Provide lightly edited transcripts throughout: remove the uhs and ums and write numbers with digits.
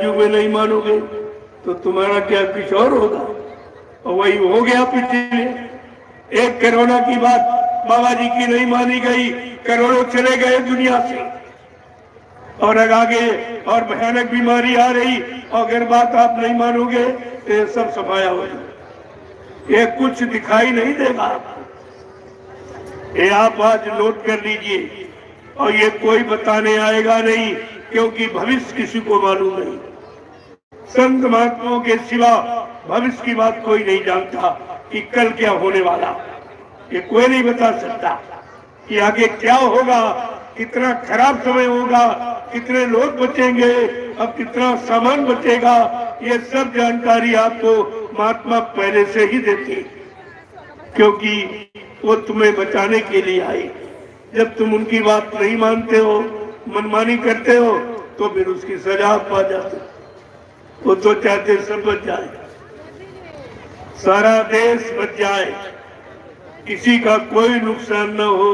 कलयुग में नहीं मानोगे तो तुम्हारा क्या कुछ और होगा। और वही हो गया पिछले। एक कोरोना की बात बाबा जी की नहीं मानी गई, करोड़ों चले गए दुनिया से। और आगे और भयानक बीमारी आ रही, और अगर बात आप नहीं मानोगे तो ये सब सफाया हो जाए। ये कुछ दिखाई नहीं देगा। ये आप आज नोट कर लीजिए। और ये कोई बताने आएगा नहीं, क्योंकि भविष्य किसी को मालूम नहीं। संत महात्माओं के सिवा भविष्य की बात कोई नहीं जानता कि कल क्या होने वाला। ये कोई नहीं बता सकता कि आगे क्या होगा, कितना खराब समय होगा, कितने लोग बचेंगे, अब कितना सामान बचेगा। ये सब जानकारी आपको महात्मा पहले से ही देते, क्योंकि वो तुम्हें बचाने के लिए आए। जब तुम उनकी बात नहीं मानते हो, मनमानी करते हो, तो फिर उसकी सजा आप पा जाते हो। वो तो चाहते सब बच जाए, सारा देश बच जाए, किसी का कोई नुकसान न हो,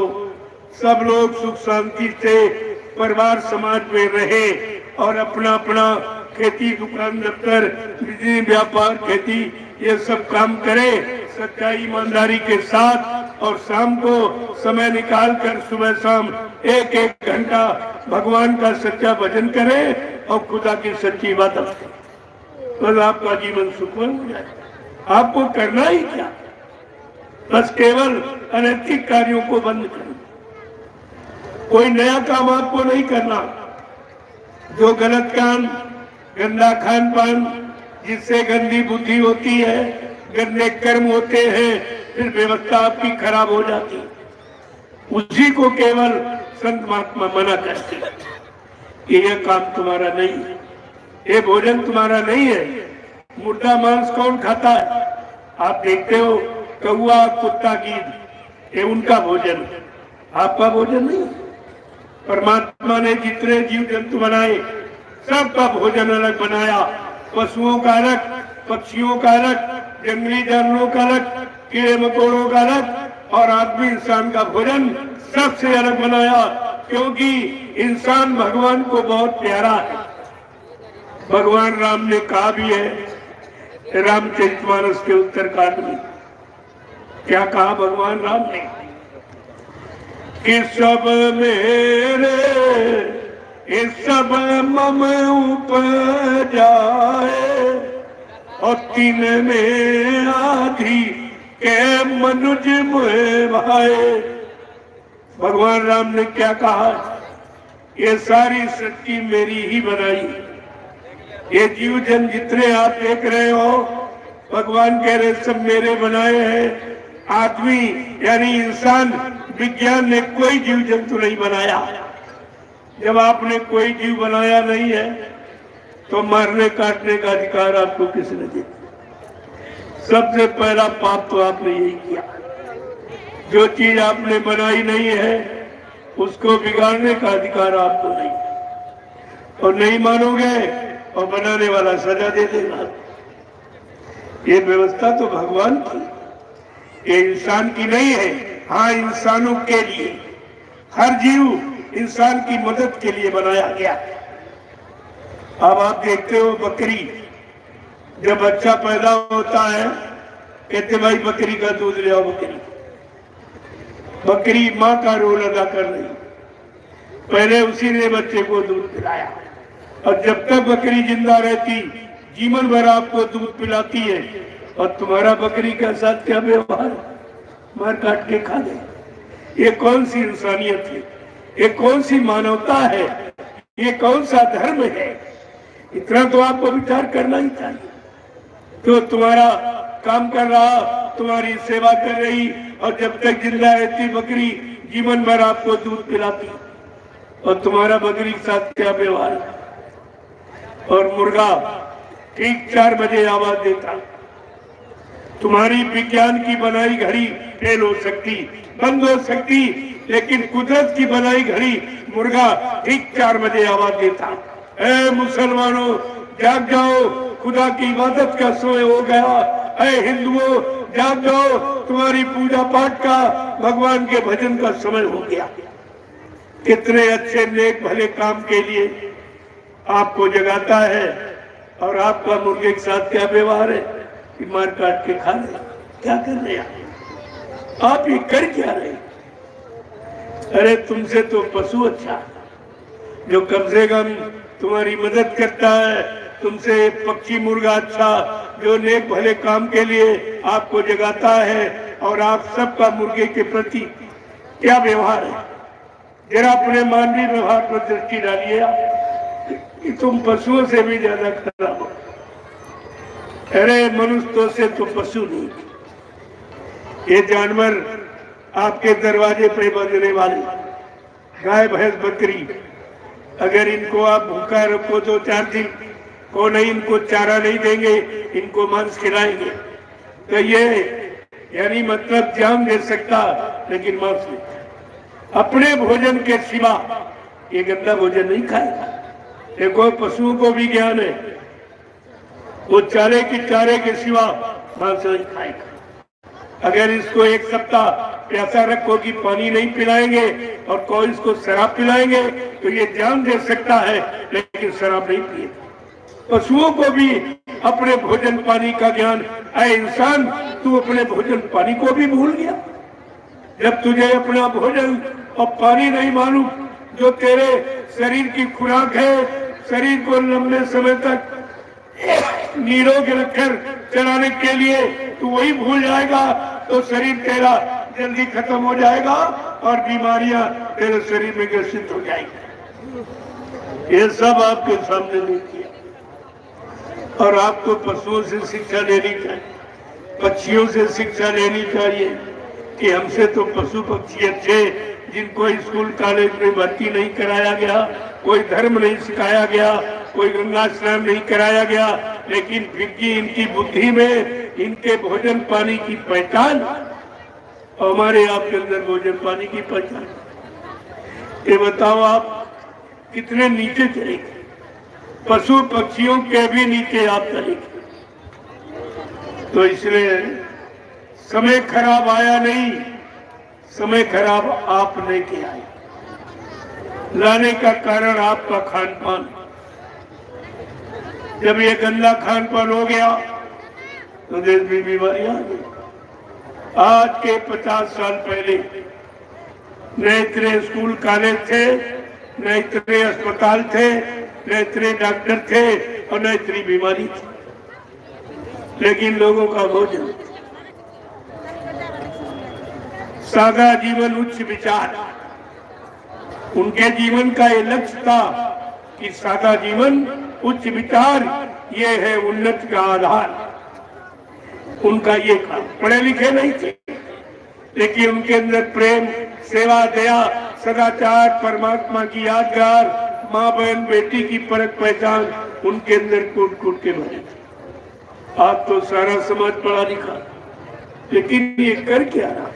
सब लोग सुख शांति से परिवार समाज में रहे और अपना अपना खेती, दुकान, दफ्तर, बिजली, व्यापार, खेती, ये सब काम करे सच्चाई ईमानदारी के साथ। और शाम को समय निकाल कर सुबह शाम एक एक घंटा भगवान का सच्चा भजन करे और खुदा की सच्ची इबादत करे, बस आपका जीवन सुखमय हो जाए। आपको करना ही क्या, बस केवल अनैतिक कार्यों को बंद करना। कोई नया काम आपको नहीं करना। जो गलत काम, गंदा खान पान, जिससे गंदी बुद्धि होती है, गंदे कर्म होते हैं, फिर व्यवस्था आपकी खराब हो जाती, उसी को केवल संत महात्मा मना करते हैं कि यह काम तुम्हारा नहीं है, ये भोजन तुम्हारा नहीं है। मुर्दा मांस कौन खाता है? आप देखते हो, कौआ, कुत्ता, गीद, ये उनका भोजन, आपका भोजन नहीं। परमात्मा ने जितने जीव जंतु बनाए सबका भोजन अलग बनाया। पशुओं का अलग, पक्षियों का अलग, जंगली जानवरों का अलग, कीड़े मकोड़ों का अलग, और आदमी इंसान का भोजन सबसे अलग बनाया, क्योंकि इंसान भगवान को बहुत प्यारा है। भगवान राम ने कहा भी है रामचरितमानस के उत्तरकांड में, क्या कहा भगवान राम ने कि सब मेरे ये सब मम उपजाए और तीन में आधी के मनुज मुहे भाए। भगवान राम ने क्या कहा? ये सारी सृष्टि मेरी ही बनाई। ये जीव जन जितने आप देख रहे हो, भगवान कह रहे सब मेरे बनाए हैं। आदमी यानी इंसान, विज्ञान ने कोई जीव जंतु नहीं बनाया। जब आपने कोई जीव बनाया नहीं है तो मारने काटने का अधिकार आपको किसने दिया? सबसे पहला पाप तो आपने यही किया। जो चीज आपने बनाई नहीं है उसको बिगाड़ने का अधिकार आपको नहीं, और नहीं मानोगे और बनाने वाला सजा दे देगा। ये व्यवस्था तो भगवान की, ये इंसान की नहीं है। हाँ, इंसानों के लिए, हर जीव इंसान की मदद के लिए बनाया गया। अब आप देखते हो बकरी, जब बच्चा पैदा होता है कहते भाई बकरी का दूध ले आओ। बकरी माँ का रोल अदा कर रही, पहले उसी ने बच्चे को दूध पिलाया, और जब तक बकरी जिंदा रहती जीवन भर आपको दूध पिलाती है। और तुम्हारा बकरी के साथ क्या व्यवहार, मार काट के खा दे। ये कौन सी इंसानियत है? ये कौन सी मानवता है? ये कौन सा धर्म है? इतना तो आपको विचार करना ही चाहिए। तो तुम्हारा काम कर रहा, तुम्हारी सेवा कर रही, और जब तक जिंदा रहती बकरी जीवन भर आपको दूध पिलाती, और तुम्हारा बकरी के साथ क्या व्यवहार? और मुर्गा ठीक 4 बजे आवाज देता। तुम्हारी विज्ञान की बनाई घड़ी फेल हो सकती, बंद हो सकती, लेकिन कुदरत की बनाई घड़ी मुर्गा ठीक 4 बजे आवाज देता। ऐ मुसलमानों जाग जाओ, खुदा की इबादत का समय हो गया। ऐ हिंदुओं जाग जाओ, तुम्हारी पूजा पाठ का, भगवान के भजन का समय हो गया। कितने अच्छे नेक भले काम के लिए आपको जगाता है और आपका मुर्गे के साथ क्या व्यवहार है कि मार काट के खा रहे, क्या कर रहे आप ये कर क्या रहे? अरे तुमसे तो पशु अच्छा, जो कम से कम तुम्हारी मदद करता है, तुमसे पक्षी मुर्गा अच्छा, जो नेक भले काम के लिए आपको जगाता है। और आप सबका मुर्गे के प्रति क्या व्यवहार है? जरा अपने मानवीय व्यवहार पर दृष्टि डालिए आप कि तुम पशुओं से भी ज्यादा खराब हो। अरे मनुष्यों से तो पशु नहीं, ये जानवर आपके दरवाजे पे बजने वाले गाय भैंस बकरी, अगर इनको आप भूखा रखो 2-4 दिन को नहीं, इनको चारा नहीं देंगे, इनको मांस खिलाएंगे तो ये यानी मतलब जान दे सकता लेकिन मांस नहीं। अपने भोजन के सिवा ये गंदा भोजन नहीं खाएगा। देखो पशुओं को भी ज्ञान है, वो चारे के सिवा मांस नहीं खाएगा। अगर इसको 1 सप्ताह प्यासा रखो कि पानी नहीं पिलाएंगे और कोई इसको शराब पिलाएंगे तो ये जान दे सकता है लेकिन शराब नहीं पिएगा। पशुओं को भी अपने भोजन पानी का ज्ञान, ऐ इंसान तू अपने भोजन पानी को भी भूल गया। जब तुझे अपना भोजन और पानी नहीं मालूम, जो तेरे शरीर की खुराक है, शरीर को लंबे समय तक निरोग रखकर चलाने के लिए तू वही भूल जाएगा तो शरीर तेरा जल्दी खत्म हो जाएगा और बीमारियां तेरे शरीर में ग्रसित हो जाएंगी। ये सब आपके सामने नहीं किया। और आपको पशुओं से शिक्षा लेनी चाहिए, पक्षियों से शिक्षा लेनी चाहिए कि हमसे तो पशु पक्षी अच्छे, जिनको स्कूल कॉलेज में भर्ती नहीं कराया गया, कोई धर्म नहीं सिखाया गया, कोई गंगा स्नान नहीं कराया गया, लेकिन फिर भी इनकी बुद्धि में इनके भोजन पानी की पहचान, हमारे आपके अंदर भोजन पानी की पहचान। ये बताओ आप कितने नीचे चलेंगे? पशु पक्षियों के भी नीचे आप चलेंगे। तो इसलिए समय खराब आया नहीं, समय खराब आप लेके आए। लाने का कारण आपका खान पान। जब ये गंदा खान पान हो गया तो देश में बीमारियां आ गई। आज के 50 साल पहले न इतने स्कूल कॉलेज थे, न इतने अस्पताल थे, न इतने डॉक्टर थे और न इतनी बीमारी थी, लेकिन लोगों का भोजन, सादा जीवन, उच्च विचार, उनके जीवन का ये लक्ष्य था कि सादा जीवन, उच्च विचार, ये है उन्नति का आधार। उनका ये काम, पढ़े लिखे नहीं थे लेकिन उनके अंदर प्रेम, सेवा, दया, सदाचार, परमात्मा की यादगार, माँ बहन बेटी की परख पहचान उनके अंदर कूट कूट के भरे थे। आज तो सारा समाज पढ़ा लिखा, लेकिन ये कर क्या रहा?